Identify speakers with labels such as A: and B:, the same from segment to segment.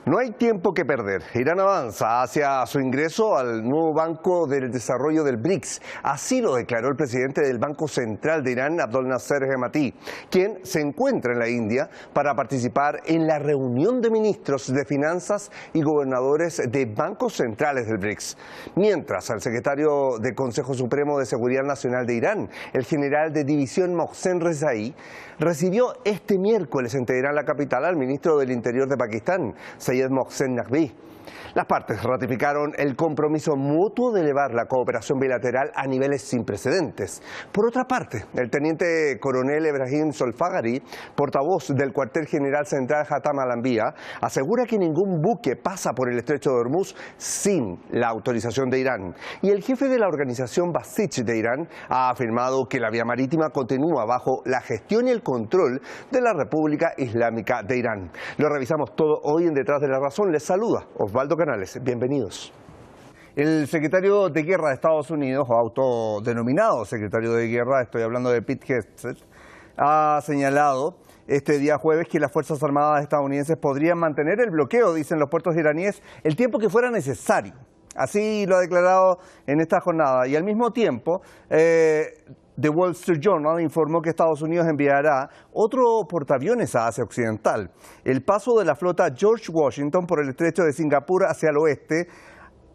A: No hay tiempo que perder. Irán avanza hacia su ingreso al nuevo Banco del Desarrollo del BRICS. Así lo declaró el presidente del Banco Central de Irán, Abdol Nasser Hemati, quien se encuentra en la India para participar en la reunión de ministros de finanzas y gobernadores de bancos centrales del BRICS. Mientras, el secretario del Consejo Supremo de Seguridad Nacional de Irán, el general de división Mohsen Rezai, recibió este miércoles en Teherán, la capital, al ministro del Interior de Pakistán, Syed Mohsen Naqvi. Las partes ratificaron el compromiso mutuo de elevar la cooperación bilateral a niveles sin precedentes. Por otra parte, el teniente coronel Ebrahim Solfagari, portavoz del cuartel general central Hatam al-Anbiya, asegura que ningún buque pasa por el estrecho de Hormuz sin la autorización de Irán. Y el jefe de la organización Basij de Irán ha afirmado que la vía marítima continúa bajo la gestión y el control de la República Islámica de Irán. Lo revisamos todo hoy en Detrás de la Razón. Les saluda Osvaldo Canales, bienvenidos. El secretario de Guerra de Estados Unidos, o autodenominado secretario de Guerra, estoy hablando de Pete Hegseth, ha señalado este día jueves que las Fuerzas Armadas estadounidenses podrían mantener el bloqueo, dicen los puertos iraníes, el tiempo que fuera necesario. Así lo ha declarado en esta jornada. Y al mismo tiempo, The Wall Street Journal informó que Estados Unidos enviará otro portaaviones a Asia Occidental. El paso de la flota George Washington por el estrecho de Singapur hacia el oeste,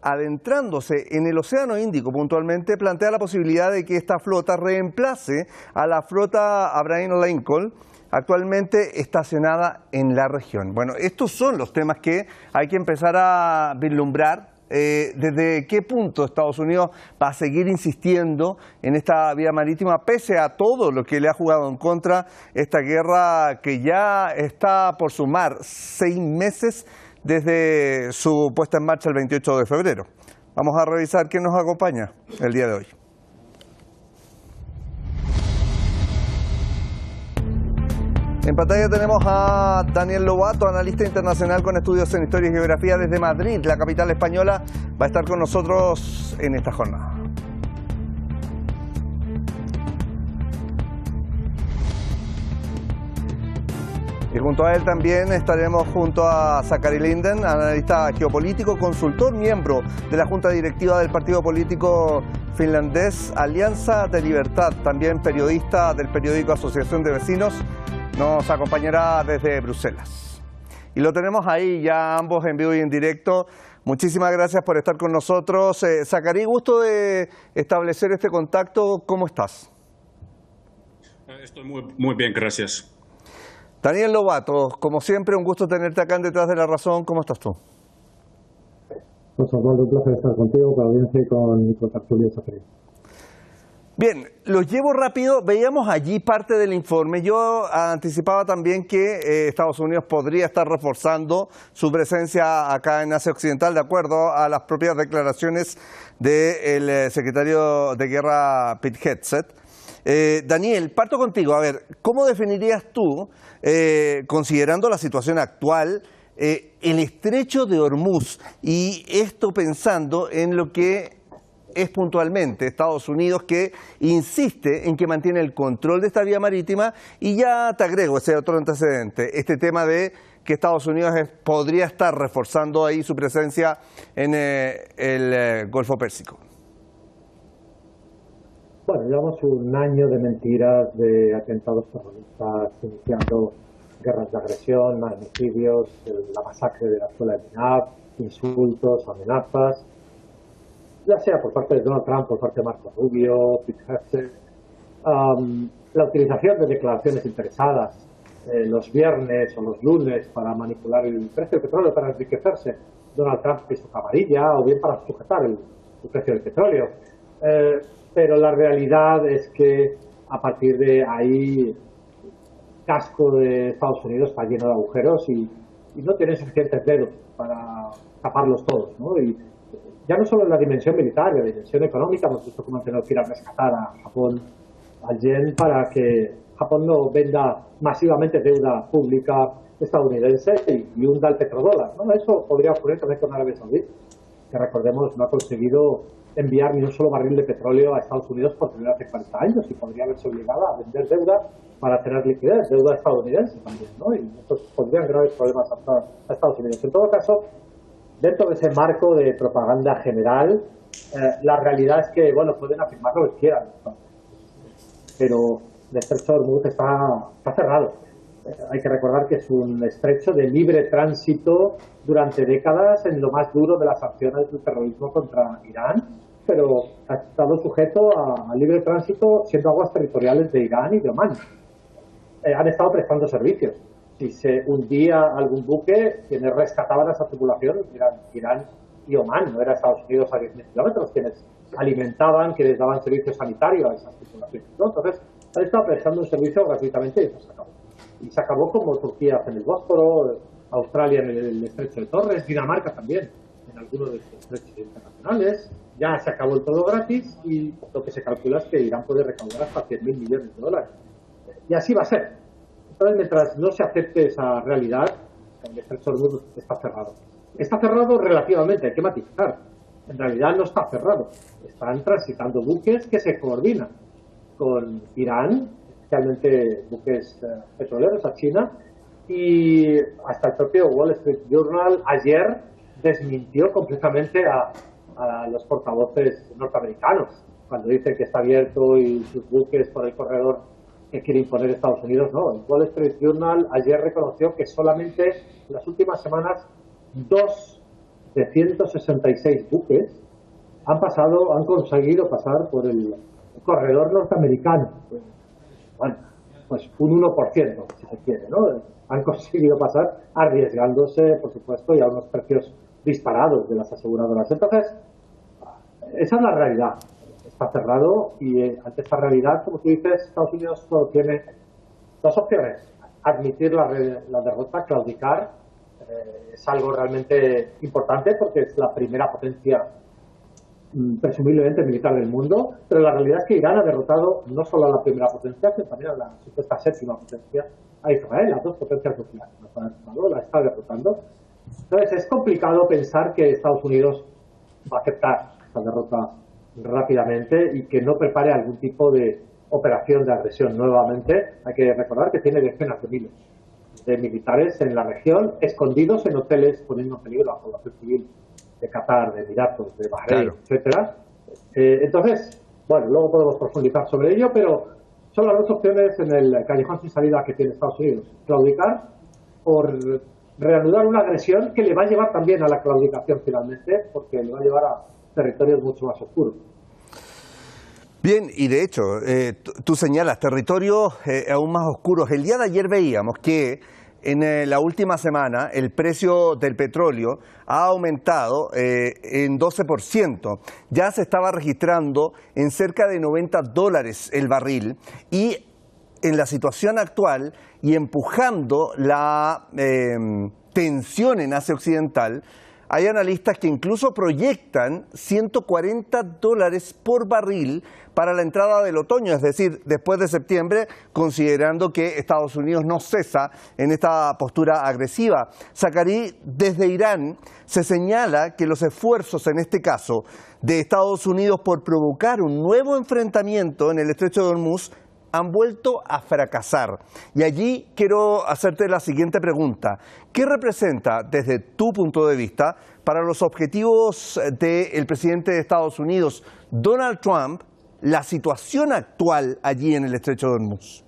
A: adentrándose en el Océano Índico puntualmente, plantea la posibilidad de que esta flota reemplace a la flota Abraham Lincoln, actualmente estacionada en la región. Bueno, estos son los temas que hay que empezar a vislumbrar. ¿Desde qué punto Estados Unidos va a seguir insistiendo en esta vía marítima pese a todo lo que le ha jugado en contra esta guerra que ya está por sumar 6 meses desde su puesta en marcha el 28 de febrero? Vamos a revisar quién nos acompaña el día de hoy. En pantalla tenemos a Daniel Lobato, analista internacional con estudios en Historia y Geografía desde Madrid, la capital española. Va a estar con nosotros en esta jornada. Y junto a él también estaremos junto a Sakari Linden, analista geopolítico, consultor, miembro de la Junta Directiva del partido político finlandés Alianza de Libertad, también periodista del periódico Asociación de Vecinos. Nos acompañará desde Bruselas. Y lo tenemos ahí ya ambos en vivo y en directo. Muchísimas gracias por estar con nosotros. Sakari, gusto de establecer este contacto. ¿Cómo estás?
B: Estoy muy bien, gracias.
A: Daniel Lobato, como siempre, un gusto tenerte acá en Detrás de la Razón. ¿Cómo estás tú?
C: Pues Osvaldo, un placer estar contigo, con la audiencia y con Tertulio Sakari.
A: Bien, los llevo rápido. Veíamos allí parte del informe. Yo anticipaba también que Estados Unidos podría estar reforzando su presencia acá en Asia Occidental, de acuerdo a las propias declaraciones del secretario de Guerra Pete Hegseth. Daniel, parto contigo. A ver, ¿cómo definirías tú, considerando la situación actual, el estrecho de Hormuz? Y esto pensando en lo que es puntualmente Estados Unidos, que insiste en que mantiene el control de esta vía marítima. Y ya te agrego ese otro antecedente, este tema de que Estados Unidos podría estar reforzando ahí su presencia en el Golfo Pérsico.
C: Bueno, llevamos un año de mentiras, de atentados terroristas, iniciando guerras de agresión, magnicidios, la masacre de la escuela de Minab, insultos, amenazas, ya sea por parte de Donald Trump, por parte de Marco Rubio, Pete Hegseth, la utilización de declaraciones interesadas los viernes o los lunes para manipular el precio del petróleo, para enriquecerse. Donald Trump piso camarilla, o bien para sujetar el precio del petróleo. Pero la realidad es que a partir de ahí el casco de Estados Unidos está lleno de agujeros y no tiene suficientes dedos para taparlos todos, ¿no? Y ya no solo en la dimensión militar, en la dimensión económica, hemos visto cómo han tenido que ir a rescatar a Japón, al yen, para que Japón no venda masivamente deuda pública estadounidense y hunda el petrodólar, ¿no? Eso podría ocurrir también con Arabia Saudí. que recordemos no ha conseguido enviar ni un solo barril de petróleo a Estados Unidos por primera vez hace 40 años y podría haberse obligado a vender deuda para tener liquidez, deuda estadounidense también, ¿no? Y estos podrían graves problemas a Estados Unidos. En todo caso, dentro de ese marco de propaganda general, la realidad es que, bueno, pueden afirmar lo que quieran, pero el estrecho de Hormuz está cerrado. Hay que recordar que es un estrecho de libre tránsito durante décadas en lo más duro de las acciones del terrorismo contra Irán, pero ha estado sujeto a libre tránsito siendo aguas territoriales de Irán y de Omán. Han estado prestando servicios. Si se hundía algún buque, quienes rescataban a esa tripulación eran Irán y Omán, no era Estados Unidos a 10.000 kilómetros, quienes alimentaban, quienes daban servicio sanitario a esas tripulaciones, ¿no? Entonces, han estado prestando un servicio gratuitamente y eso se acabó. Y se acabó como Turquía en el Bósforo, Australia en el estrecho de Torres, Dinamarca también en algunos de los estrechos internacionales. Ya se acabó el todo gratis y lo que se calcula es que Irán puede recaudar hasta 100.000 millones de dólares. Y así va a ser. Entonces, mientras no se acepte esa realidad, el estrecho de Hormuz está cerrado. Está cerrado relativamente, hay que matizar. En realidad no está cerrado. Están transitando buques que se coordinan con Irán, especialmente buques petroleros a China, y hasta el propio Wall Street Journal ayer desmintió completamente a los portavoces norteamericanos cuando dicen que está abierto y sus buques por el corredor que quiere imponer Estados Unidos. No, el Wall Street Journal ayer reconoció que solamente en las últimas semanas 2 de 166 buques han conseguido pasar por el corredor norteamericano. Bueno, pues un 1%, si se quiere, ¿no? Han conseguido pasar arriesgándose, por supuesto, y a unos precios disparados de las aseguradoras. Entonces, esa es la realidad. Está cerrado y ante esta realidad, como tú dices, Estados Unidos solo tiene 2 opciones. Admitir la derrota, claudicar, es algo realmente importante porque es la primera potencia presumiblemente militar del mundo, pero la realidad es que Irán ha derrotado no solo a la primera potencia, sino también a la supuesta 7ª potencia, a Israel, las 2 potencias nucleares. La está derrotando. Entonces es complicado pensar que Estados Unidos va a aceptar esta derrota rápidamente y que no prepare algún tipo de operación de agresión nuevamente. Hay que recordar que tiene decenas de miles de militares en la región, escondidos en hoteles, poniendo en peligro a la población civil de Qatar, de Emiratos, de Bahrein, claro, etcétera. Entonces, bueno, luego podemos profundizar sobre ello, pero son las 2 opciones en el callejón sin salida que tiene Estados Unidos: claudicar o reanudar una agresión que le va a llevar también a la claudicación finalmente, porque le va a llevar a territorios mucho más oscuros.
A: Bien, y de hecho, tú señalas territorios aún más oscuros. El día de ayer veíamos que en la última semana el precio del petróleo ha aumentado en 12%. Ya se estaba registrando en cerca de $90 el barril y en la situación actual y empujando la tensión en Asia Occidental, hay analistas que incluso proyectan $140 por barril para la entrada del otoño, es decir, después de septiembre, considerando que Estados Unidos no cesa en esta postura agresiva. Zacarí, desde Irán se señala que los esfuerzos, en este caso, de Estados Unidos por provocar un nuevo enfrentamiento en el estrecho de Hormuz han vuelto a fracasar. Y allí quiero hacerte la siguiente pregunta. ¿Qué representa, desde tu punto de vista, para los objetivos del presidente de Estados Unidos, Donald Trump, la situación actual allí en el estrecho de Hormuz?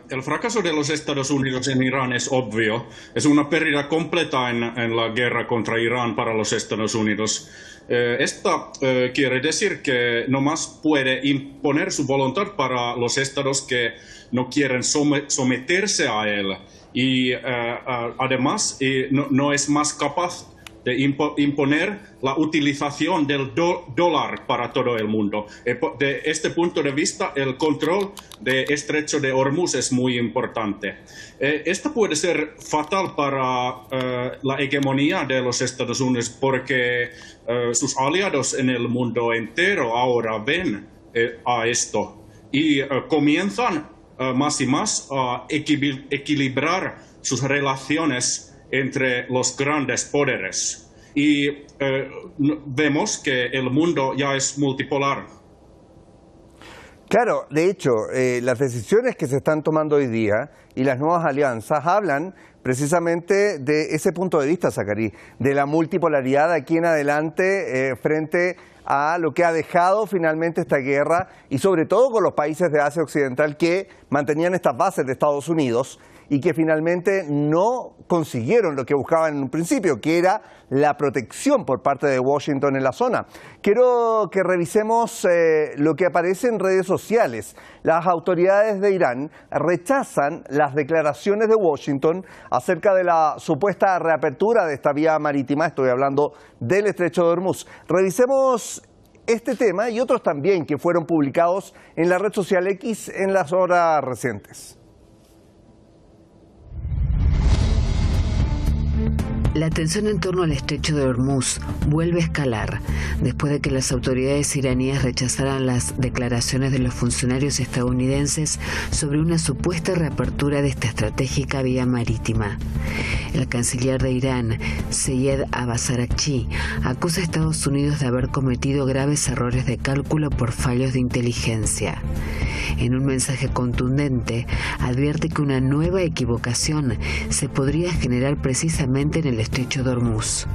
B: El fracaso de los Estados Unidos en Irán es obvio. Es una pérdida completa en la guerra contra Irán para los Estados Unidos. Esto quiere decir que no más puede imponer su voluntad para los estados que no quieren someterse a él. Y además no es más capaz de imponer la utilización del dólar para todo el mundo. De este punto de vista, el control del estrecho de Hormuz es muy importante. Esto puede ser fatal para la hegemonía de los Estados Unidos porque sus aliados en el mundo entero ahora ven a esto y comienzan más y más a equilibrar sus relaciones entre los grandes poderes. Y vemos que el mundo ya es multipolar.
A: Claro, de hecho, las decisiones que se están tomando hoy día y las nuevas alianzas hablan precisamente de ese punto de vista, Zacarí, de la multipolaridad de aquí en adelante frente a lo que ha dejado finalmente esta guerra y sobre todo con los países de Asia Occidental que mantenían estas bases de Estados Unidos y que finalmente no consiguieron lo que buscaban en un principio, que era la protección por parte de Washington en la zona. Quiero que revisemos lo que aparece en redes sociales. Las autoridades de Irán rechazan las declaraciones de Washington acerca de la supuesta reapertura de esta vía marítima, estoy hablando del Estrecho de Hormuz. Revisemos este tema y otros también que fueron publicados en la red social X en las horas recientes.
D: La tensión en torno al estrecho de Hormuz vuelve a escalar después de que las autoridades iraníes rechazaran las declaraciones de los funcionarios estadounidenses sobre una supuesta reapertura de esta estratégica vía marítima. El canciller de Irán, Seyed Abbas Araghchi, acusa a Estados Unidos de haber cometido graves errores de cálculo por fallos de inteligencia. En un mensaje contundente, advierte que una nueva equivocación se podría generar precisamente en el estrecho de Hormuz.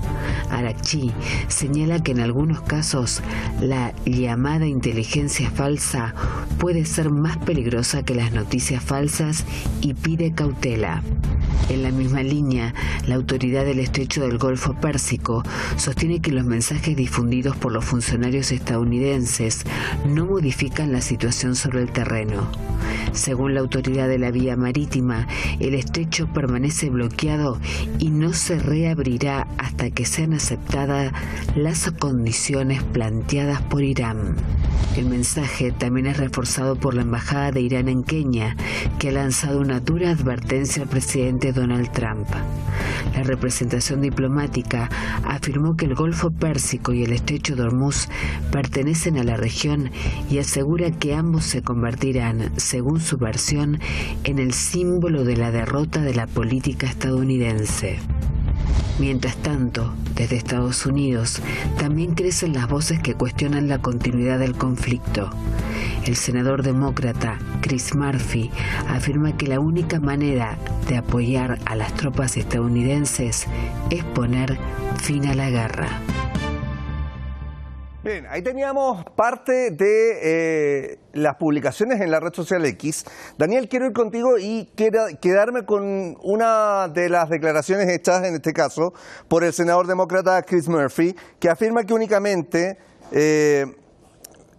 D: Araghchi señala que en algunos casos la llamada inteligencia falsa puede ser más peligrosa que las noticias falsas y pide cautela. En la misma línea, la autoridad del estrecho del Golfo Pérsico sostiene que los mensajes difundidos por los funcionarios estadounidenses no modifican la situación sobre el terreno. Según la autoridad de la vía marítima, el estrecho permanece bloqueado y no se reabrirá hasta que sean aceptadas las condiciones planteadas por Irán. El mensaje también es reforzado por la Embajada de Irán en Kenia, que ha lanzado una dura advertencia al presidente Donald Trump. La representación diplomática afirmó que el Golfo Pérsico y el Estrecho de Hormuz pertenecen a la región y asegura que ambos se convertirán, según su versión, en el símbolo de la derrota de la política estadounidense. Mientras tanto, desde Estados Unidos también crecen las voces que cuestionan la continuidad del conflicto. El senador demócrata Chris Murphy afirma que la única manera de apoyar a las tropas estadounidenses es poner fin a la guerra.
A: Bien, ahí teníamos parte de las publicaciones en la red social X. Daniel, quiero ir contigo y quedarme con una de las declaraciones hechas, en este caso, por el senador demócrata Chris Murphy, que afirma que únicamente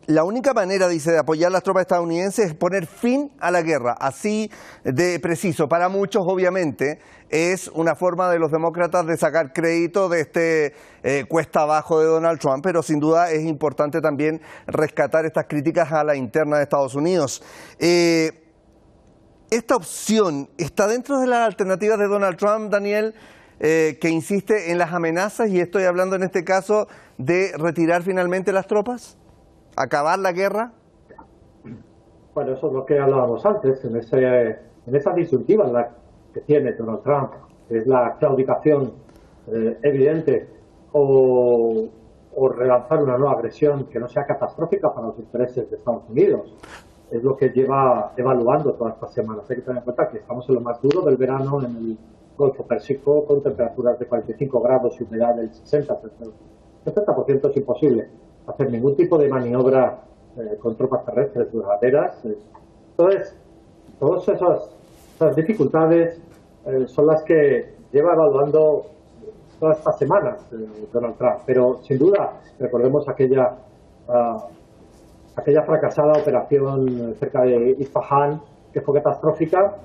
A: la única manera, dice, de apoyar a las tropas estadounidenses es poner fin a la guerra. Así de preciso. Para muchos, obviamente, es una forma de los demócratas de sacar crédito de este cuesta abajo de Donald Trump, pero sin duda es importante también rescatar estas críticas a la interna de Estados Unidos. ¿Esta opción está dentro de las alternativas de Donald Trump, Daniel, que insiste en las amenazas, y estoy hablando en este caso de retirar finalmente las tropas? ¿Acabar la guerra?
C: Bueno, eso es lo que hablábamos antes, en esa disyuntiva en la que tiene Donald Trump, que es la claudicación evidente, o relanzar una nueva agresión que no sea catastrófica para los intereses de Estados Unidos. Es lo que lleva evaluando todas estas semanas. Hay que tener en cuenta que estamos en lo más duro del verano en el Golfo Pérsico, con temperaturas de 45 grados y humedad del 60%. El 70% es imposible hacer ningún tipo de maniobra con tropas terrestres duraderas. Entonces, todas esas dificultades son las que lleva evaluando todas estas semanas Donald Trump. Pero, sin duda, recordemos aquella fracasada operación cerca de Isfahan, que fue catastrófica.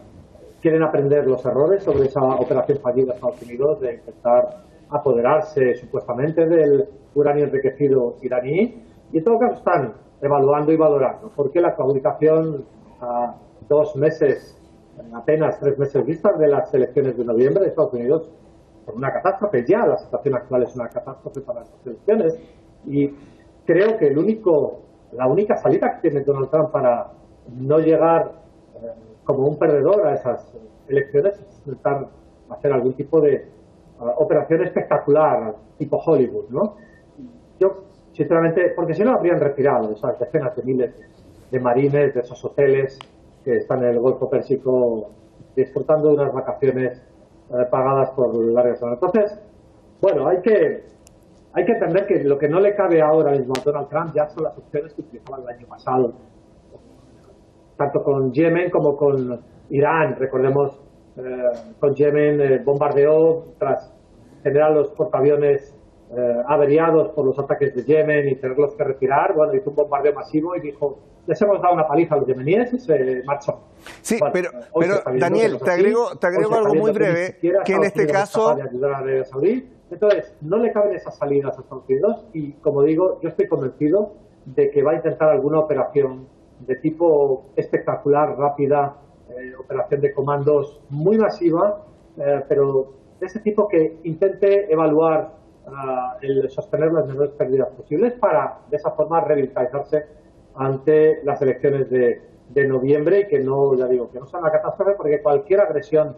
C: Quieren aprender los errores sobre esa operación fallida de Estados Unidos de intentar apoderarse supuestamente del uranio enriquecido iraní, y en todo caso están evaluando y valorando, porque la claudicación a 2 meses, apenas 3 meses vistas de las elecciones de noviembre de Estados Unidos, por una catástrofe. Ya la situación actual es una catástrofe para las elecciones, y creo que la única salida que tiene Donald Trump para no llegar como un perdedor a esas elecciones es intentar hacer algún tipo de operación espectacular, tipo Hollywood, ¿no? Yo, sinceramente, porque si no habrían retirado esas decenas de miles de marines de esos hoteles que están en el Golfo Pérsico disfrutando de unas vacaciones pagadas por largas semanas. Entonces, bueno, hay que entender que lo que no le cabe ahora mismo a Donald Trump ya son las opciones que utilizaban el año pasado, tanto con Yemen como con Irán. Recordemos, con Yemen bombardeó tras tener a los portaaviones averiados por los ataques de Yemen y tenerlos que retirar. Bueno, hizo un bombardeo masivo y dijo, les hemos dado una paliza a los yemeníes y se marchó.
A: Sí,
C: bueno,
A: pero Daniel, te agrego algo muy breve, que en este caso...
C: De ayudar a Arabia Saudí. Entonces, no le caben esas salidas a Estados Unidos y, como digo, yo estoy convencido de que va a intentar alguna operación de tipo espectacular, rápida, operación de comandos muy masiva, pero de ese tipo que intente evaluar el sostener las menores pérdidas posibles para, de esa forma, revitalizarse ante las elecciones de noviembre y que no, ya digo, que no sea una catástrofe, porque cualquier agresión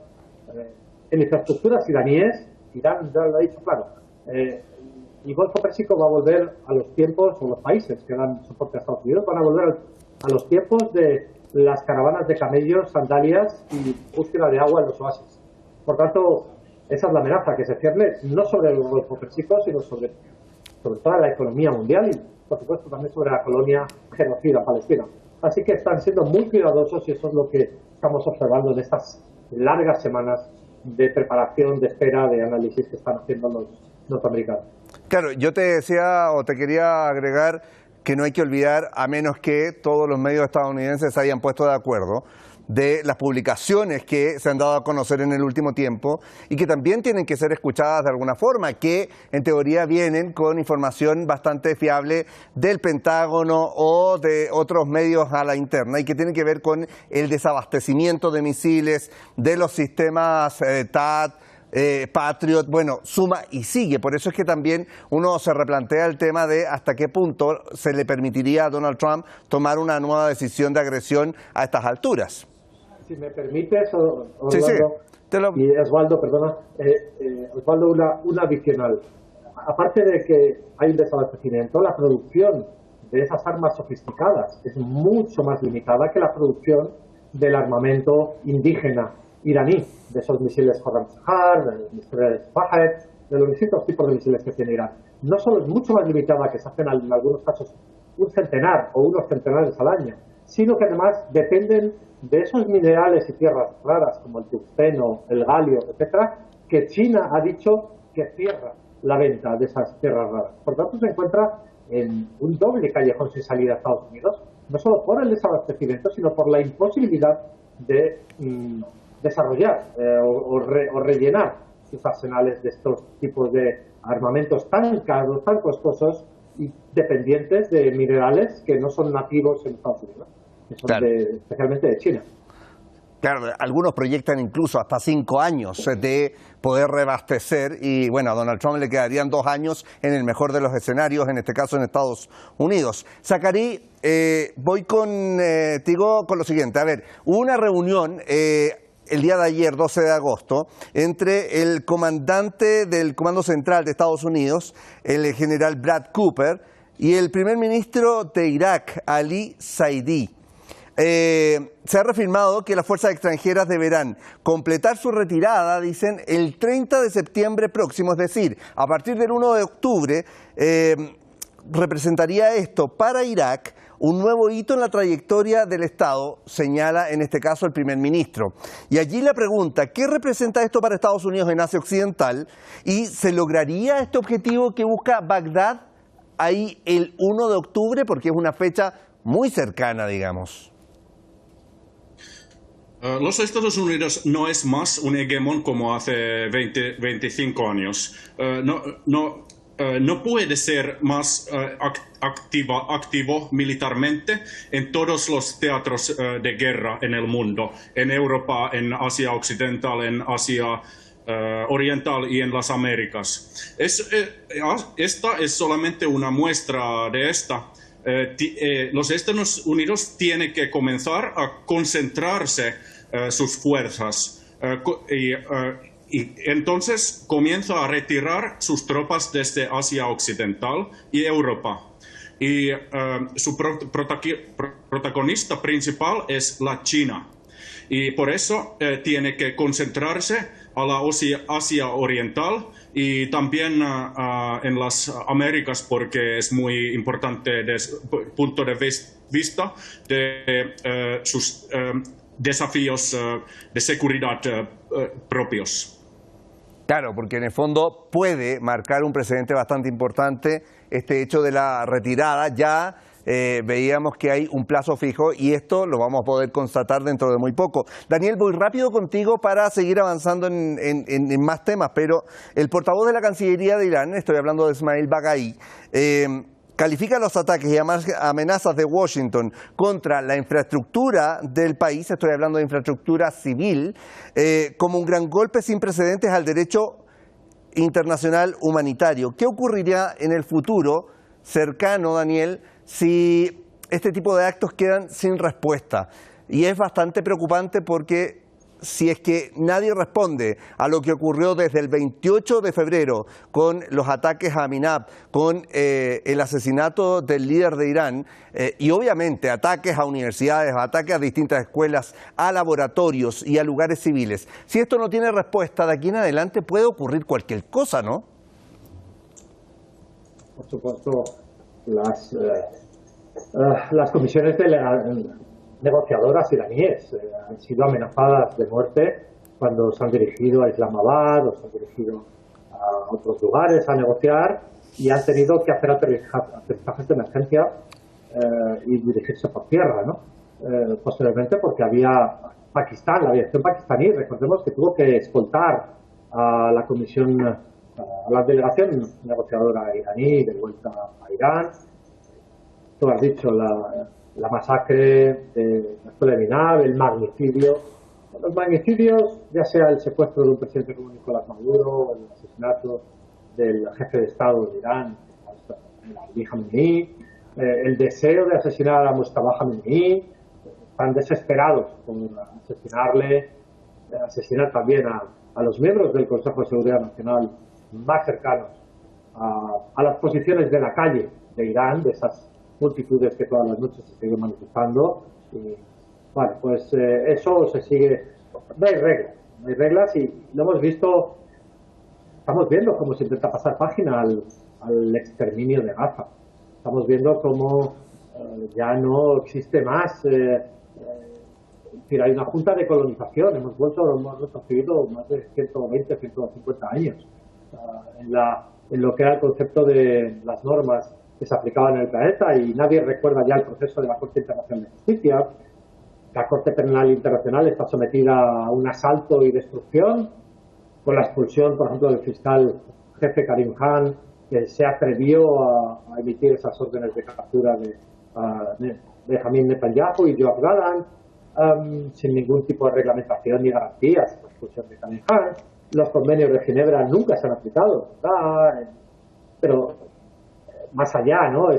C: en infraestructuras iraníes, Irán ya lo ha dicho claro, el Golfo Pérsico va a volver a los tiempos, o los países que dan soporte a Estados Unidos, van a volver a los tiempos de las caravanas de camellos, sandalias y búsqueda de agua en los oasis. Por tanto, esa es la amenaza, que se cierne no sobre el Golfo Pérsico, sino sobre toda la economía mundial y, por supuesto, también sobre la colonia genocida palestina. Así que están siendo muy cuidadosos y eso es lo que estamos observando en estas largas semanas de preparación, de espera, de análisis que están haciendo los norteamericanos.
A: Claro, yo te decía o te quería agregar que no hay que olvidar, a menos que todos los medios estadounidenses se hayan puesto de acuerdo, de las publicaciones que se han dado a conocer en el último tiempo y que también tienen que ser escuchadas de alguna forma, que en teoría vienen con información bastante fiable del Pentágono o de otros medios a la interna y que tienen que ver con el desabastecimiento de misiles, de los sistemas THAAD, Patriot, bueno, suma y sigue. Por eso es que también uno se replantea el tema de hasta qué punto se le permitiría a Donald Trump tomar una nueva decisión de agresión a estas alturas.
C: Si me permites, Osvaldo,
A: sí.
C: y Osvaldo, perdona, Osvaldo, una adicional. Aparte de que hay un desabastecimiento, la producción de esas armas sofisticadas es mucho más limitada que la producción del armamento indígena iraní, de esos misiles Khorramshahr, de los misiles Fahed, de los distintos tipos de misiles que tiene Irán. No solo es mucho más limitada, que se hacen en algunos casos un centenar o unos centenares al año, sino que además dependen de esos minerales y tierras raras como el tungsteno, el galio, etcétera, que China ha dicho que cierra la venta de esas tierras raras. Por tanto, se encuentra en un doble callejón sin salida a Estados Unidos, no solo por el desabastecimiento, sino por la imposibilidad de desarrollar o rellenar sus arsenales de estos tipos de armamentos tan caros, tan costosos y dependientes de minerales que no son nativos en Estados Unidos, que son
A: claro,
C: especialmente de China.
A: Claro, algunos proyectan incluso hasta 5 años de poder reabastecer y bueno, a Donald Trump le quedarían 2 años en el mejor de los escenarios, en este caso en Estados Unidos. Zacarí, voy contigo con lo siguiente. A ver, hubo una reunión el día de ayer, 12 de agosto, entre el comandante del Comando Central de Estados Unidos, el general Brad Cooper, y el primer ministro de Irak, Ali Zaidi. Se ha reafirmado que las fuerzas extranjeras deberán completar su retirada, dicen, el 30 de septiembre próximo, es decir, a partir del 1 de octubre, representaría esto para Irak un nuevo hito en la trayectoria del Estado, señala en este caso el primer ministro. Y allí la pregunta, ¿qué representa esto para Estados Unidos en Asia Occidental? ¿Y se lograría este objetivo que busca Bagdad ahí el 1 de octubre? Porque es una fecha muy cercana, digamos.
B: Los Estados Unidos no es más un hegemón como hace 25 años. No puede ser más activo militarmente en todos los teatros de guerra en el mundo, en Europa, en Asia Occidental, en Asia Oriental y en las Américas. Esta es solamente una muestra de esta. Los Estados Unidos tienen que comenzar a concentrarse sus fuerzas y entonces comienza a retirar sus tropas desde Asia Occidental y Europa. Y su protagonista principal es la China. Y por eso tiene que concentrarse a la Asia Oriental y también en las Américas, porque es muy importante desde el punto de vista de sus desafíos de seguridad propios.
A: Claro, porque en el fondo puede marcar un precedente bastante importante este hecho de la retirada. Ya veíamos que hay un plazo fijo y esto lo vamos a poder constatar dentro de muy poco. Daniel, voy rápido contigo para seguir avanzando en más temas, pero el portavoz de la Cancillería de Irán, estoy hablando de Ismail Baghai, califica los ataques y amenazas de Washington contra la infraestructura del país, estoy hablando de infraestructura civil, como un gran golpe sin precedentes al derecho internacional humanitario. ¿Qué ocurriría en el futuro cercano, Daniel, si este tipo de actos quedan sin respuesta? Y es bastante preocupante porque si es que nadie responde a lo que ocurrió desde el 28 de febrero con los ataques a Aminab, con el asesinato del líder de Irán y obviamente ataques a universidades, ataques a distintas escuelas, a laboratorios y a lugares civiles, si esto no tiene respuesta, de aquí en adelante puede ocurrir cualquier cosa, ¿no?
C: Por supuesto, las comisiones de negociadoras iraníes han sido amenazadas de muerte cuando se han dirigido a Islamabad o se han dirigido a otros lugares a negociar y han tenido que hacer aterrizajes de emergencia y dirigirse por tierra, ¿no? Posteriormente porque había Pakistán, la aviación pakistaní, recordemos que tuvo que escoltar a la comisión, a la delegación negociadora iraní de vuelta a Irán. Tú has dicho la masacre de la escuela de Minab, el magnicidio. Los magnicidios, ya sea el secuestro de un presidente como Nicolás Maduro, el asesinato del jefe de Estado de Irán, Ali Khamenei, el deseo de asesinar a Mustafa Khamenei, están desesperados por asesinar también a los miembros del Consejo de Seguridad Nacional más cercanos a las posiciones de la calle de Irán, de esas multitudes que todas las noches se siguen manifestando. Y, bueno, pues eso se sigue. No hay reglas y lo hemos visto, estamos viendo cómo se intenta pasar página al exterminio de Gaza. Estamos viendo cómo ya no existe más. Hay una junta de colonización, hemos retrocedido más de 120, 150 años en lo que era el concepto de las normas que se aplicaban en el planeta y nadie recuerda ya el proceso de la Corte Internacional de Justicia. La Corte Penal Internacional está sometida a un asalto y destrucción con la expulsión, por ejemplo, del fiscal jefe Karim Khan, que se atrevió a emitir esas órdenes de captura de Benjamin Netanyahu y Yoav Gallant, sin ningún tipo de reglamentación ni garantías. La expulsión de Karim Khan. Los convenios de Ginebra nunca se han aplicado, pero más allá, ¿no? En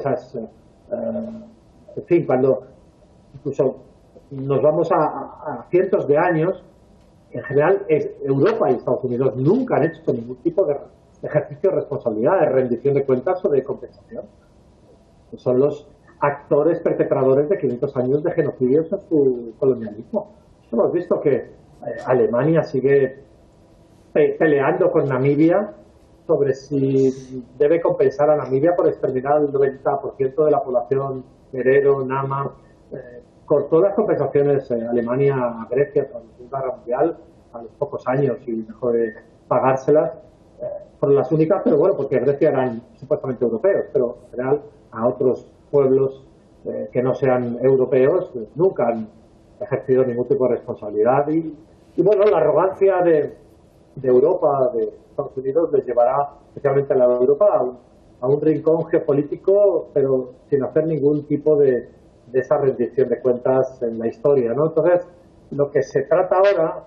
C: fin, cuando incluso nos vamos a cientos de años, en general Europa y Estados Unidos nunca han hecho ningún tipo de ejercicio de responsabilidad, de rendición de cuentas o de compensación. Son los actores perpetradores de 500 años de genocidios en su colonialismo. Hemos visto que Alemania sigue peleando con Namibia sobre si debe compensar a Namibia por exterminar el 90% de la población herero, Nama. Cortó las compensaciones Alemania a Grecia tras la Segunda Guerra Mundial a los pocos años y dejó de pagárselas por las únicas, pero bueno, porque Grecia eran supuestamente europeos, pero en general a otros pueblos que no sean europeos nunca han ejercido ningún tipo de responsabilidad y bueno, la arrogancia de Europa, de Estados Unidos, les llevará, especialmente a la de Europa, a un rincón geopolítico, pero sin hacer ningún tipo de esa rendición de cuentas en la historia, ¿no? Entonces, lo que se trata ahora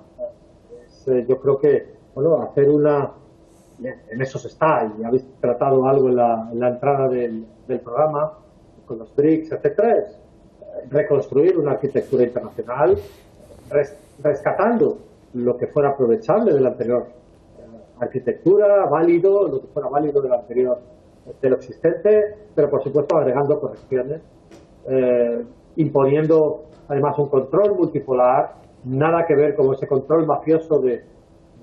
C: es, yo creo que, bueno, hacer en eso se está, y habéis tratado algo en la entrada del programa, con los BRICS, etcétera, es reconstruir una arquitectura internacional, rescatando lo que fuera aprovechable del anterior arquitectura, válido, lo que fuera válido de lo anterior, de lo existente, pero por supuesto agregando correcciones, imponiendo además un control multipolar, nada que ver con ese control mafioso de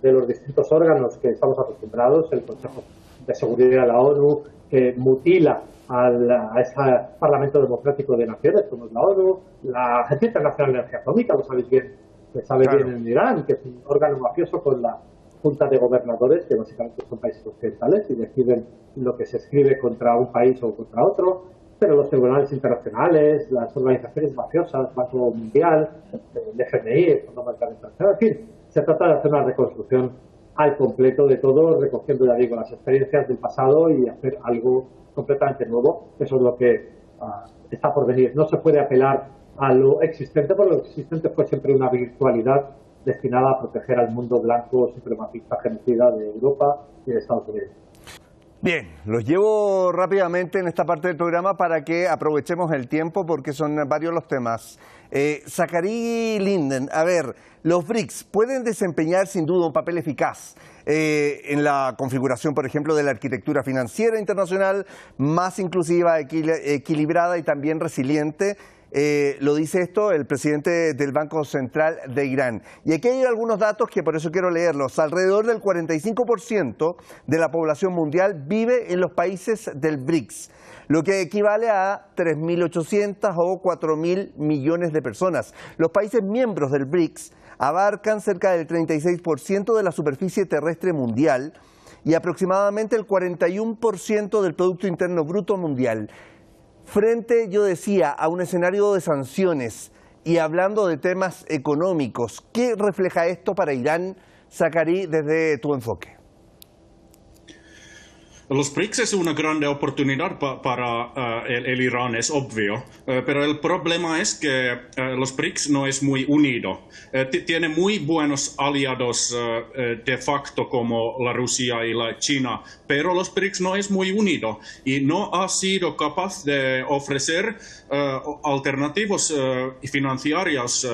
C: los distintos órganos que estamos acostumbrados, el Consejo de Seguridad de la ONU, que mutila a ese Parlamento Democrático de Naciones, como es la ONU, la Agencia Internacional de Energía Atómica, lo sabéis bien, que sabe
A: Claro.
C: bien en Irán, que es un órgano mafioso con la Junta de Gobernadores, que básicamente son países occidentales y deciden lo que se escribe contra un país o contra otro, pero los tribunales internacionales, las organizaciones mafiosas, Banco Mundial, el FMI, el Fondo Monetario Internacional, en fin, se trata de hacer una reconstrucción al completo de todo, recogiendo, ya digo, las experiencias del pasado y hacer algo completamente nuevo. Eso es lo que está por venir. No se puede apelar a lo existente, porque lo existente fue siempre una virtualidad destinada a proteger al mundo blanco, supremacista, genocida de Europa y de Estados Unidos.
A: Bien, los llevo rápidamente en esta parte del programa para que aprovechemos el tiempo porque son varios los temas. Zachary Linden, a ver, los BRICS pueden desempeñar sin duda un papel eficaz en la configuración, por ejemplo, de la arquitectura financiera internacional más inclusiva, equilibrada y también resiliente. Lo dice esto el presidente del Banco Central de Irán. Y aquí hay algunos datos que por eso quiero leerlos. Alrededor del 45% de la población mundial vive en los países del BRICS, lo que equivale a 3.800 o 4.000 millones de personas. Los países miembros del BRICS abarcan cerca del 36% de la superficie terrestre mundial y aproximadamente el 41% del Producto Interno Bruto mundial. Frente, yo decía, a un escenario de sanciones y hablando de temas económicos, ¿qué refleja esto para Irán, Zachary, desde tu enfoque?
B: Los BRICS es una grande oportunidad para el Irán, es obvio, pero el problema es que los BRICS no es muy unido. Tiene muy buenos aliados de facto como la Rusia y la China, pero los BRICS no es muy unido y no ha sido capaz de ofrecer alternativas financieras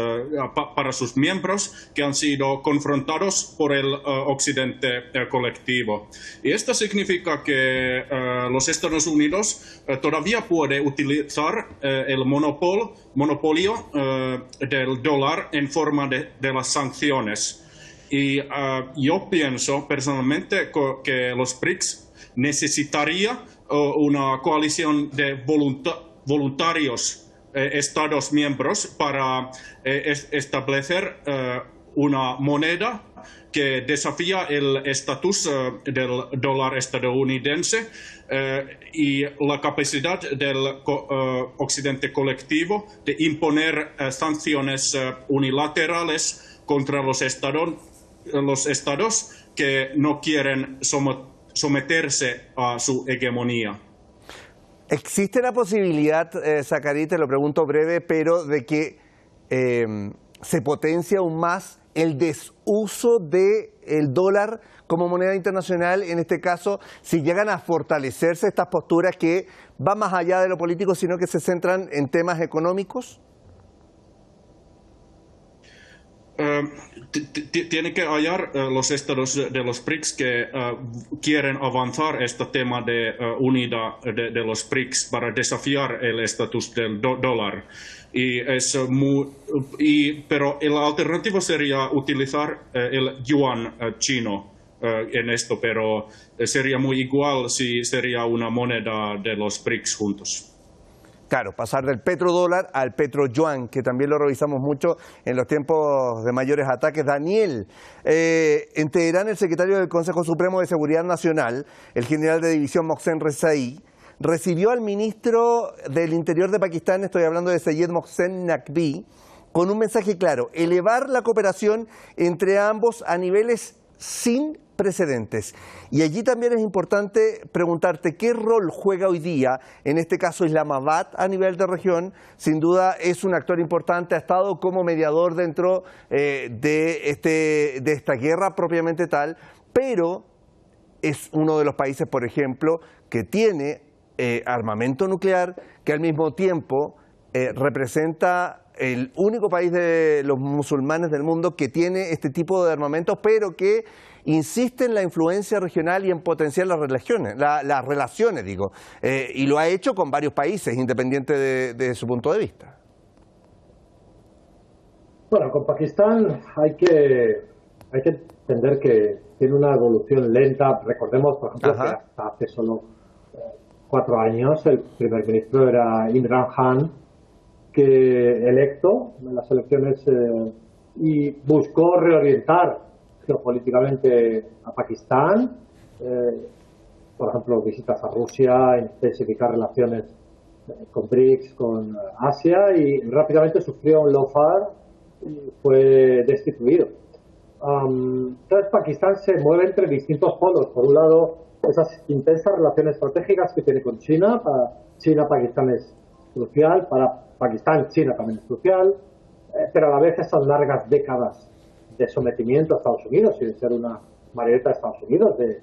B: para sus miembros que han sido confrontados por el occidente colectivo. Y esto significa que los Estados Unidos todavía puede utilizar el monopolio del dólar en forma de las sanciones. Y yo pienso personalmente que los BRICS necesitaría una coalición de voluntarios Estados miembros para establecer una moneda que desafía el estatus del dólar estadounidense y la capacidad del occidente colectivo de imponer sanciones unilaterales contra los estados que no quieren someterse a su hegemonía.
A: ¿Existe la posibilidad, Zachary, te lo pregunto breve, pero de que se potencie aún más el desuso del dólar como moneda internacional, en este caso, si llegan a fortalecerse estas posturas que van más allá de lo político, sino que se centran en temas económicos?
B: Tiene que hallar los estados de los BRICS que quieren avanzar este tema de unidad de los BRICS para desafiar el estatus del dólar. Pero la alternativa sería utilizar el yuan chino en esto, pero sería muy igual si sería una moneda de los BRICS juntos.
A: Claro, pasar del petrodólar al petroyuan, que también lo revisamos mucho en los tiempos de mayores ataques. Daniel, en Teherán el secretario del Consejo Supremo de Seguridad Nacional, el general de división Mohsen Rezaei, recibió al ministro del Interior de Pakistán, estoy hablando de Syed Mohsen Naqvi, con un mensaje claro: elevar la cooperación entre ambos a niveles sin precedentes. Y allí también es importante preguntarte qué rol juega hoy día, en este caso Islamabad a nivel de región. Sin duda es un actor importante, ha estado como mediador dentro de esta guerra propiamente tal, pero es uno de los países, por ejemplo, que tiene armamento nuclear, que al mismo tiempo representa el único país de los musulmanes del mundo que tiene este tipo de armamentos, pero que insiste en la influencia regional y en potenciar las relaciones, y lo ha hecho con varios países, independiente de su punto de vista.
C: Bueno, con Pakistán hay que entender que tiene una evolución lenta. Recordemos, por ejemplo, que hasta hace solo 4 años el primer ministro era Imran Khan, que electo en las elecciones y buscó reorientar geopolíticamente a Pakistán, por ejemplo, visitas a Rusia, intensificar relaciones con BRICS, con Asia, y rápidamente sufrió un lawfare y fue destituido. Entonces Pakistán se mueve entre distintos polos. Por un lado, esas intensas relaciones estratégicas que tiene con China. Para China, Pakistán es crucial. Para Pakistán, China también es crucial. Pero a la vez esas largas décadas de sometimiento a Estados Unidos y de ser una marioneta de Estados Unidos de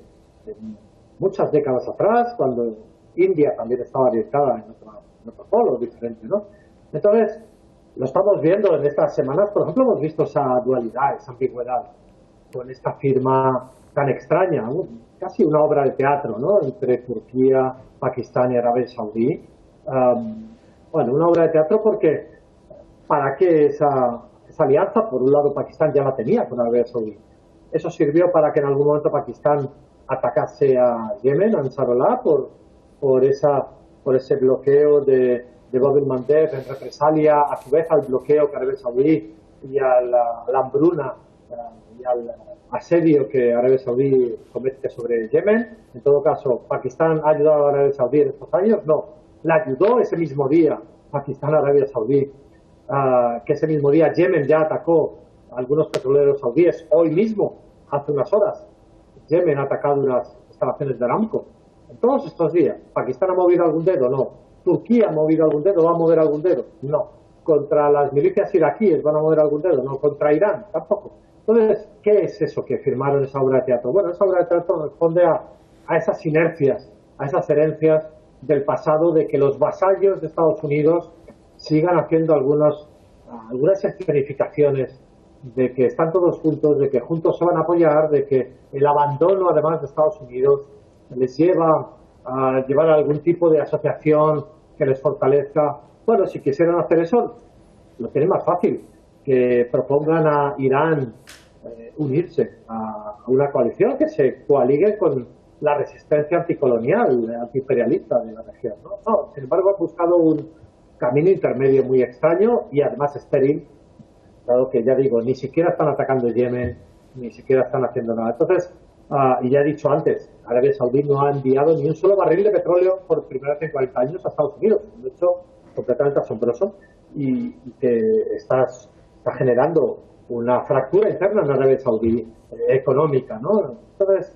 C: muchas décadas atrás, cuando India también estaba orientada en otro polo diferente, ¿no? Entonces, lo estamos viendo en estas semanas. Por ejemplo, hemos visto esa dualidad, esa ambigüedad con esta firma tan extraña, ¿no? Casi una obra de teatro, ¿no?, entre Turquía, Pakistán y Arabia Saudí. Bueno, una obra de teatro porque ¿para qué esa alianza? Por un lado, Pakistán ya la tenía con Arabia Saudí. Eso sirvió para que en algún momento Pakistán atacase a Yemen, a Ansarullah, por ese bloqueo de Bab el-Mandeb en represalia a su vez al bloqueo que Arabia Saudí y a la hambruna y al asedio que Arabia Saudí comete sobre Yemen. En todo caso, ¿Pakistán ha ayudado a Arabia Saudí en estos años? No. La ayudó ese mismo día Pakistán a Arabia Saudí, que ese mismo día Yemen ya atacó a algunos petroleros saudíes. Hoy mismo, hace unas horas, Yemen ha atacado unas instalaciones de Aramco. En todos estos días, ¿Pakistán ha movido algún dedo? No. ¿Turquía ha movido algún dedo? ¿Va a mover algún dedo? No. ¿Contra las milicias iraquíes van a mover algún dedo? No. ¿Contra Irán? Tampoco. Entonces, ¿qué es eso que firmaron esa obra de teatro? Bueno, esa obra de teatro responde a esas inercias, a esas herencias del pasado, de que los vasallos de Estados Unidos sigan haciendo algunas escenificaciones de que están todos juntos, de que juntos se van a apoyar, de que el abandono, además, de Estados Unidos les lleva a llevar a algún tipo de asociación que les fortalezca. Bueno, si quisieran hacer eso, lo tienen más fácil, que propongan a Irán unirse a una coalición, que se coaligue con la resistencia anticolonial, antiimperialista de la región, ¿no? No, sin embargo, han buscado un camino intermedio muy extraño y además estéril, dado que, ya digo, ni siquiera están atacando Yemen, ni siquiera están haciendo nada. Entonces, y ya he dicho antes, Arabia Saudí no ha enviado ni un solo barril de petróleo por primera vez en 40 años a Estados Unidos. Un hecho completamente asombroso y que está generando una fractura interna en Arabia Saudí económica, ¿no? Entonces,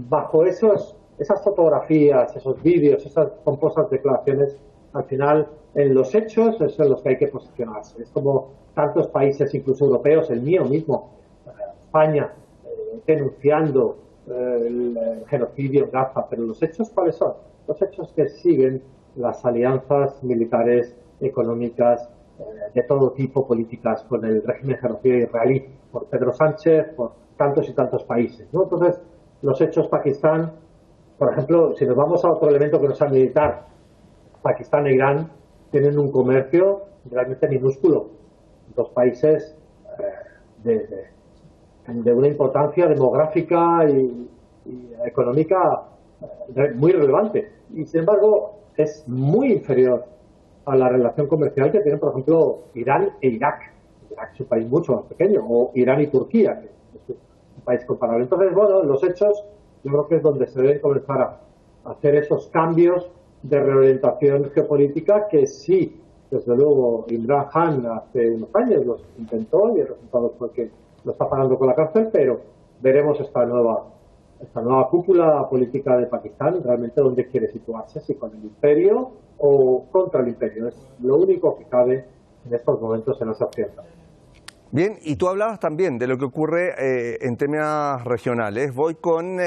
C: bajo esas fotografías, esos vídeos, esas pomposas declaraciones, al final, en los hechos es en los que hay que posicionarse. Es como tantos países, incluso europeos, el mío mismo, España, denunciando el genocidio en Gaza. Pero los hechos, ¿cuáles son? Los hechos que siguen las alianzas militares, económicas, de todo tipo, políticas, con el régimen genocida israelí, por Pedro Sánchez, por tantos y tantos países, ¿no? Entonces, los hechos Pakistán, por ejemplo, si nos vamos a otro elemento que no sea militar, Pakistán e Irán tienen un comercio realmente minúsculo, dos países de una importancia demográfica y económica muy relevante, y sin embargo es muy inferior a la relación comercial que tienen, por ejemplo, Irán e Irak. Irak es un país mucho más pequeño, o Irán y Turquía, que es un país comparable. Entonces, bueno, los hechos yo creo que es donde se deben comenzar a hacer esos cambios de reorientación geopolítica que sí, desde luego, Imran Khan hace unos años los intentó y el resultado fue que lo está pagando con la cárcel, pero veremos esta nueva cúpula política de Pakistán realmente dónde quiere situarse, si con el imperio o contra el imperio. Es lo único que cabe en estos momentos en Asia Occidental.
A: Bien, y tú hablabas también de lo que ocurre en temas regionales. Voy con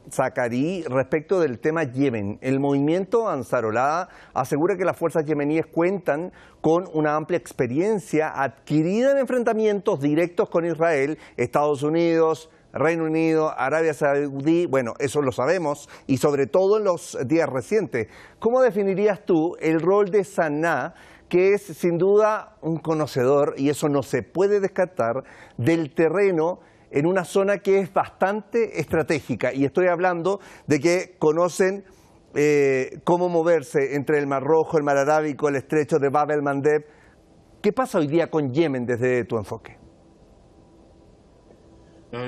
A: Zakarí respecto del tema Yemen. El movimiento Ansarullah asegura que las fuerzas yemeníes cuentan con una amplia experiencia adquirida en enfrentamientos directos con Israel, Estados Unidos, Reino Unido, Arabia Saudí, bueno, eso lo sabemos, y sobre todo en los días recientes. ¿Cómo definirías tú el rol de Sanaa, que es sin duda un conocedor, y eso no se puede descartar, del terreno en una zona que es bastante estratégica? Y estoy hablando de que conocen cómo moverse entre el Mar Rojo, el Mar Arábico, el estrecho de Bab el-Mandeb. ¿Qué pasa hoy día con Yemen desde tu enfoque?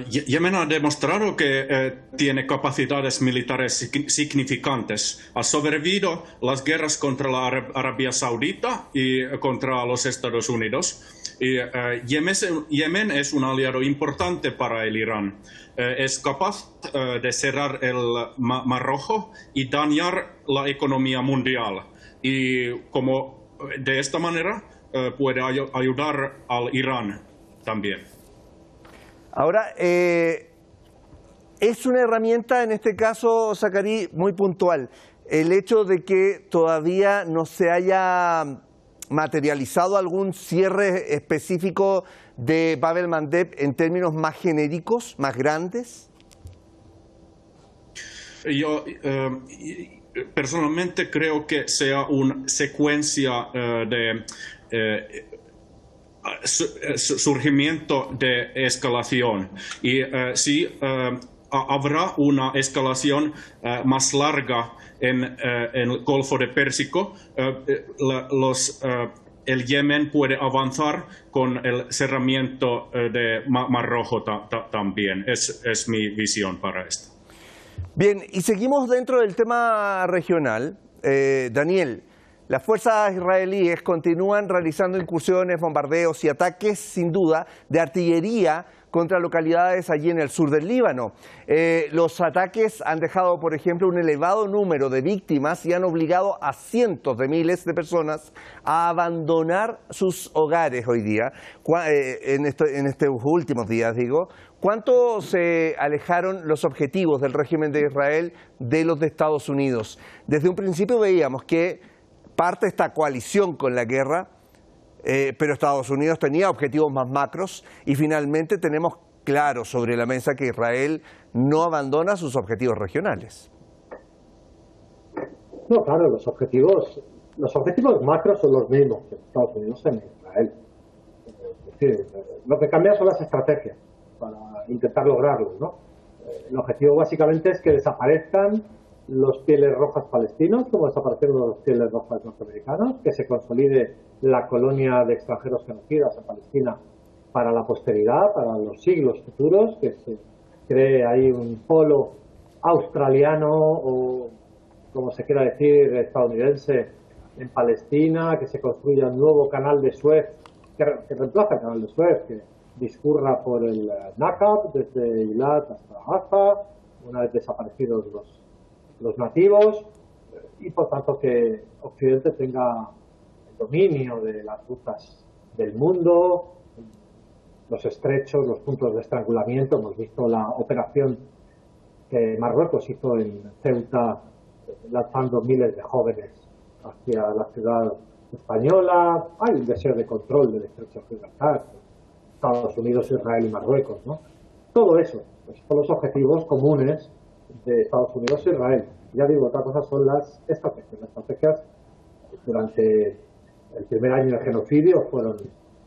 B: Yemen ha demostrado que tiene capacidades militares significantes. Ha sobrevivido las guerras contra la Arabia Saudita y contra los Estados Unidos. Y Yemen es un aliado importante para el Irán. Es capaz de cerrar el Mar Rojo y dañar la economía mundial. Y como de esta manera puede ayudar al Irán también.
A: Ahora, es una herramienta, en este caso, Zacarí, muy puntual. El hecho de que todavía no se haya materializado algún cierre específico de Bab el-Mandeb en términos más genéricos, más grandes.
B: Yo personalmente creo que sea una secuencia de surgimiento de escalación, y si habrá una escalación más larga en el Golfo de Pérsico, el Yemen puede avanzar con el cerramiento de Mar Rojo también. Es mi visión para esto.
A: Bien, y seguimos dentro del tema regional. Daniel, las fuerzas israelíes continúan realizando incursiones, bombardeos y ataques, sin duda, de artillería contra localidades allí en el sur del Líbano. Los ataques han dejado, por ejemplo, un elevado número de víctimas y han obligado a cientos de miles de personas a abandonar sus hogares hoy día, en estos últimos días, digo. ¿Cuánto se alejaron los objetivos del régimen de Israel de los de Estados Unidos? Desde un principio veíamos que parte esta coalición con la guerra, pero Estados Unidos tenía objetivos más macros, y finalmente tenemos claro sobre la mesa que Israel no abandona sus objetivos regionales.
C: No, claro, los objetivos macros son los mismos que Estados Unidos en Israel. Es decir, lo que cambia son las estrategias para intentar lograrlo, ¿no? El objetivo básicamente es que desaparezcan los pieles rojas palestinos, como desaparecieron los pieles rojas norteamericanos, que se consolide la colonia de extranjeros genocidas en Palestina para la posteridad, para los siglos futuros, que se cree ahí un polo australiano o, como se quiera decir, estadounidense en Palestina, que se construya un nuevo canal de Suez, que reemplaza el canal de Suez, que discurra por el Nakab, desde Eilat hasta Gaza, una vez desaparecidos los nativos, y por tanto que Occidente tenga el dominio de las rutas del mundo, los estrechos, los puntos de estrangulamiento. Hemos visto la operación que Marruecos hizo en Ceuta, lanzando miles de jóvenes hacia la ciudad española. Hay un deseo de control del estrecho de Gibraltar, Estados Unidos, Israel y Marruecos, ¿no? Todo eso pues, son los objetivos comunes de Estados Unidos e Israel. Ya digo, otra cosa son las estrategias. Las estrategias durante el primer año del genocidio fueron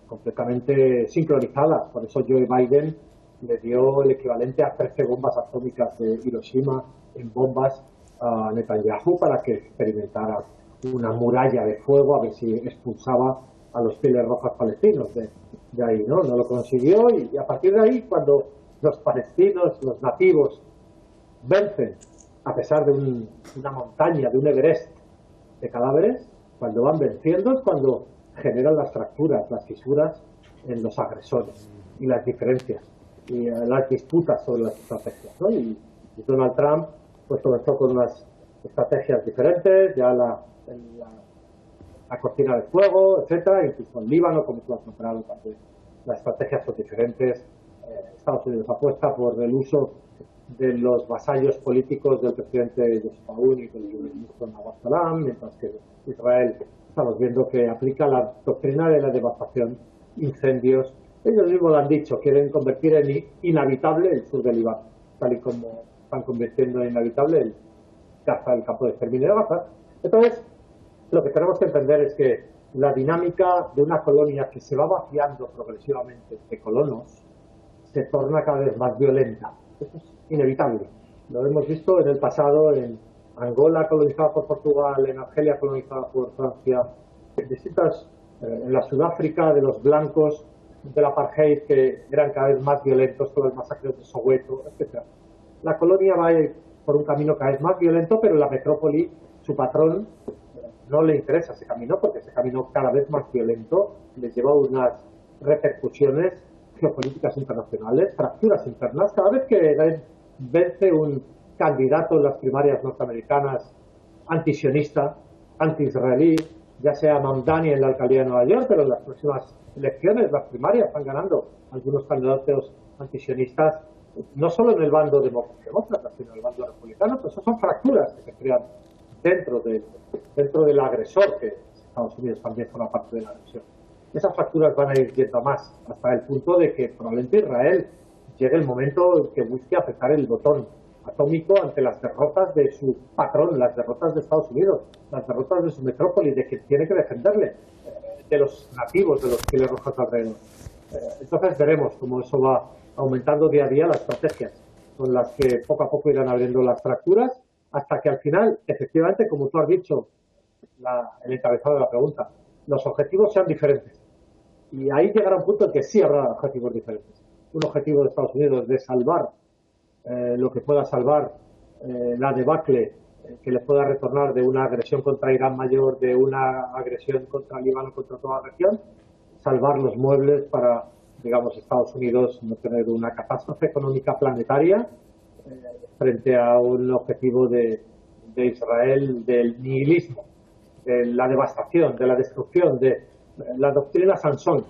C: completamente sincronizadas. Por eso Joe Biden le dio el equivalente a 13 bombas atómicas de Hiroshima en bombas a Netanyahu para que experimentara una muralla de fuego a ver si expulsaba a los pieles rojas palestinos de ahí, ¿no? No lo consiguió, y a partir de ahí, cuando los palestinos, los nativos, vencen, a pesar de una montaña, de un Everest de cadáveres, cuando van venciendo es cuando generan las fracturas, las fisuras en los agresores y las diferencias y las disputas sobre las estrategias, ¿no? Y Donald Trump pues comenzó con unas estrategias diferentes, ya la cortina de fuego, etcétera, incluso en Líbano, como tú has nombrado también, las estrategias son diferentes. Estados Unidos apuesta por el uso de los vasallos políticos del presidente Joseph Aoun y del ministro Nawaz Salam, mientras que Israel estamos viendo que aplica la doctrina de la devastación, incendios, Ellos mismos lo han dicho, quieren convertir en inhabitable el sur del Líbano, tal y como están convirtiendo en inhabitable el Gaza, el campo de exterminio de Gaza. Entonces, lo que tenemos que entender es que la dinámica de una colonia que se va vaciando progresivamente de colonos se torna cada vez más violenta. Eso es inevitable. Lo hemos visto en el pasado en Angola colonizada por Portugal, en Argelia colonizada por Francia, en la Sudáfrica de los blancos, del apartheid, que eran cada vez más violentos con las masacres de Soweto, etc. La colonia va a ir por un camino cada vez más violento, pero en la metrópoli, su patrón, no le interesa ese camino, porque ese camino cada vez más violento les lleva a unas repercusiones geopolíticas internacionales, fracturas internas. Cada vez que vence un candidato en las primarias norteamericanas antisionista, anti-israelí, ya sea Mamdani en la alcaldía de Nueva York, pero en las próximas elecciones, las primarias, están ganando algunos candidatos antisionistas, no solo en el bando demócrata, sino en el bando republicano. Pues eso son fracturas que se crean dentro del agresor, que Estados Unidos también forma parte de la agresión. Esas fracturas van a ir yendo a más, hasta el punto de que probablemente Israel llegue el momento en que busque apretar el botón atómico ante las derrotas de su patrón, las derrotas de Estados Unidos, las derrotas de su metrópoli, de que tiene que defenderle, de los nativos, de los chiles rojos alrededor. Entonces veremos cómo eso va aumentando día a día las estrategias con las que poco a poco irán abriendo las fracturas, hasta que al final, efectivamente, como tú has dicho, el encabezado de la pregunta, los objetivos sean diferentes. Y ahí llegará un punto en que sí habrá objetivos diferentes. Un objetivo de Estados Unidos de salvar lo que pueda salvar la debacle que le pueda retornar de una agresión contra Irán mayor, de una agresión contra Líbano, contra toda la región, salvar los muebles para, digamos, Estados Unidos no tener una catástrofe económica planetaria frente a un objetivo de Israel del nihilismo, de la devastación, de la destrucción, de la doctrina Sansón,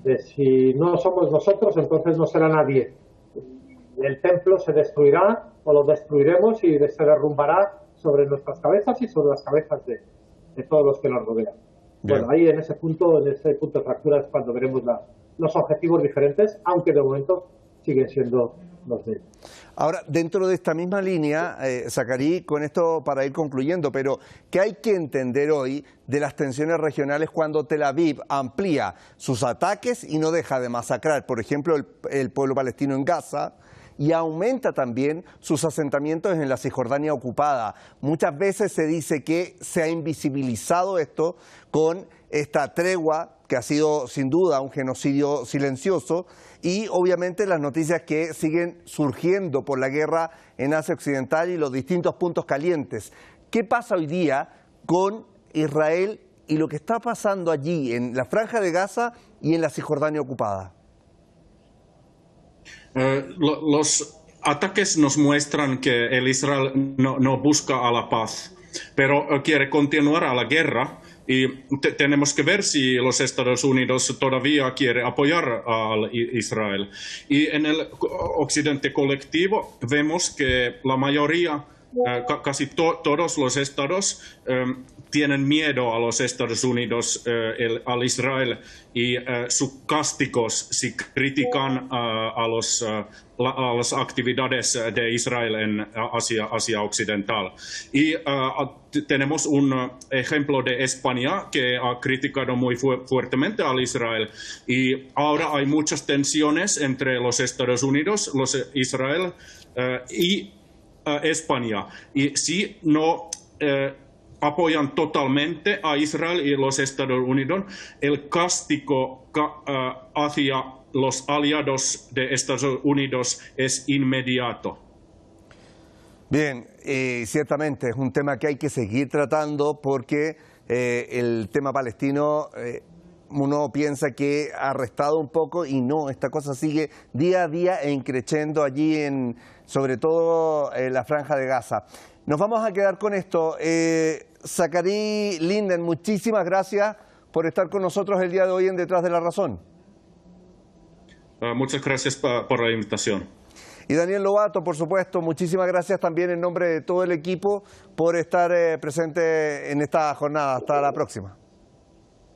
C: de si no somos nosotros, entonces no será nadie. El templo se destruirá o lo destruiremos y se derrumbará sobre nuestras cabezas y sobre las cabezas de todos los que nos rodean. Bien. Bueno, ahí en ese punto de fractura es cuando veremos los objetivos diferentes, aunque de momento siguen siendo los de ellos.
A: Ahora, dentro de esta misma línea, Zacarí, con esto para ir concluyendo, pero ¿qué hay que entender hoy de las tensiones regionales cuando Tel Aviv amplía sus ataques y no deja de masacrar, por ejemplo, el pueblo palestino en Gaza, y aumenta también sus asentamientos en la Cisjordania ocupada? Muchas veces se dice que se ha invisibilizado esto con esta tregua, que ha sido sin duda un genocidio silencioso, y obviamente las noticias que siguen surgiendo por la guerra en Asia Occidental y los distintos puntos calientes. ¿Qué pasa hoy día con Israel y lo que está pasando allí en la Franja de Gaza y en la Cisjordania ocupada?
B: Los ataques nos muestran que el Israel no busca a la paz, pero quiere continuar a la guerra, y tenemos que ver si los Estados Unidos todavía quiere apoyar a Israel. Y en el occidente colectivo vemos que la mayoría, casi todos los estados tienen miedo a los Estados Unidos, al Israel, y sus castigos si critican a las actividades de Israel en Asia Occidental. Y tenemos un ejemplo de España, que ha criticado muy fuertemente al Israel, y ahora hay muchas tensiones entre los Estados Unidos, Israel y España. Y si no apoyan totalmente a Israel y los Estados Unidos, el castigo hacia los aliados de Estados Unidos es inmediato.
A: Bien, ciertamente es un tema que hay que seguir tratando, porque el tema palestino uno piensa que ha restado un poco, y no, esta cosa sigue día a día creciendo allí, sobre todo en la Franja de Gaza. Nos vamos a quedar con esto. Zacarí Linden, muchísimas gracias por estar con nosotros el día de hoy en Detrás de la Razón.
B: Muchas gracias por la invitación.
A: Y Daniel Lobato, por supuesto, muchísimas gracias también en nombre de todo el equipo por estar presente en esta jornada. Hasta la próxima.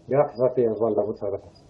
C: Gracias a ti, Osvaldo. Muchas gracias.